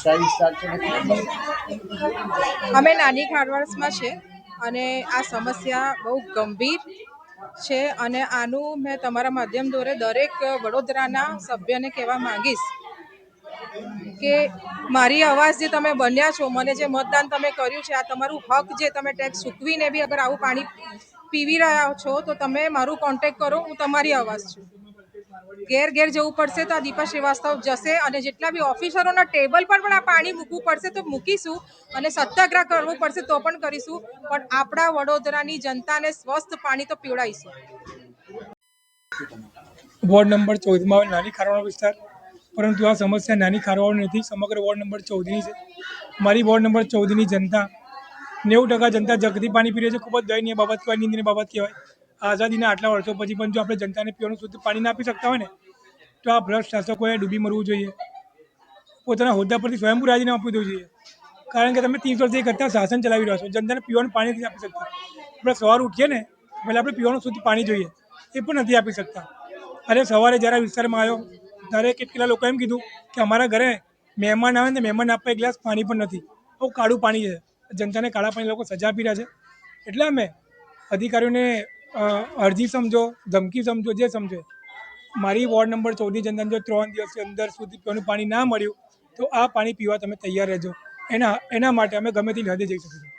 કયા વિસ્તાર છે ને અમે નાની ખારવાસમાં છે અને આ સમસ્યા બહુ ગંભીર છે અને આનું મેં તમારા માધ્યમ દ્વારા દરેક વડોદરાના સભ્યને કહેવા માંગીશ કે મારી અવાજ જે તમે બન્યા છો, મને જે મતદાન તમે કર્યું છે, આ તમારું હક જે તમે ટેક્સ ચૂકવીને બી અગર આવું પાણી પીવી રહ્યા છો તો તમે મારું કોન્ટેક્ટ કરો, હું તમારી અવાજ છું. ઘેર ઘેર જવું પડશે તો આ દીપા શ્રીવાસ્તવ જશે અને જેટલા બી ઓફિસરોના ટેબલ પર પણ આ પાણી મૂકવું પડશે તો મૂકીશું અને સત્યાગ્રહ કરવું પડશે તો પણ કરીશું, પણ આપણા વડોદરાની જનતાને સ્વસ્થ પાણી તો પીવડાવીશું. વોર્ડ નંબર 14 નાની ખારવાડ વિસ્તાર, પરંતુ આ સમસ્યા નાની ખારવાડ નથી, સમગ્ર વોર્ડ નંબર 14ની છે. મારી વોર્ડ નંબર 14ની જનતા 90% જનતા જગથી પાણી પી રહી છે. ખૂબ જ દયનીય બાબત કહેવાય, નિંદનીય બાબત કહેવાય. આઝાદીના આટલા વર્ષો પછી પણ જો આપણે જનતાને પીવાનું શુદ્ધ પાણી ના આપી શકતા હોય ને તો આ ભ્રષ્ટ શાસકોએ ડૂબી મરવું જોઈએ. પોતાના હોદ્દા પરથી સ્વયંભૂ રાજીનામું આપી દેવું જોઈએ. કારણ કે તમે 30 વર્ષથી કરતા શાસન ચલાવી રહ્યા છો, જનતાને પીવાનું પાણી નથી આપી શકતા. આપણે સવાર ઉઠીએ ને પહેલાં આપણે પીવાનું શુદ્ધ પાણી જોઈએ, એ પણ નથી આપી શકતા. અરે સવારે જ્યારે વિસ્તારમાં આવ્યો ત્યારે કેટલા લોકો એમ કીધું કે અમારા ઘરે મહેમાન આવે ને મહેમાન આપવા એક ગ્લાસ પાણી પણ નથી, બહુ કાળું પાણી છે. જનતાને કાળા પાણી લોકો સજા આપી રહ્યા છે. એટલે અમે અધિકારીઓને અરજી સમજો, ધમકી સમજો, જે સમજો, મારી વોર્ડ નંબર 14ની જનતાને જો 3 દિવસની અંદર સુધી પીવાનું પાણી ના મળ્યું તો આ પાણી પીવા તમે તૈયાર રહેજો. એના માટે અમે ગમે તે હદે જઈ શકીશું.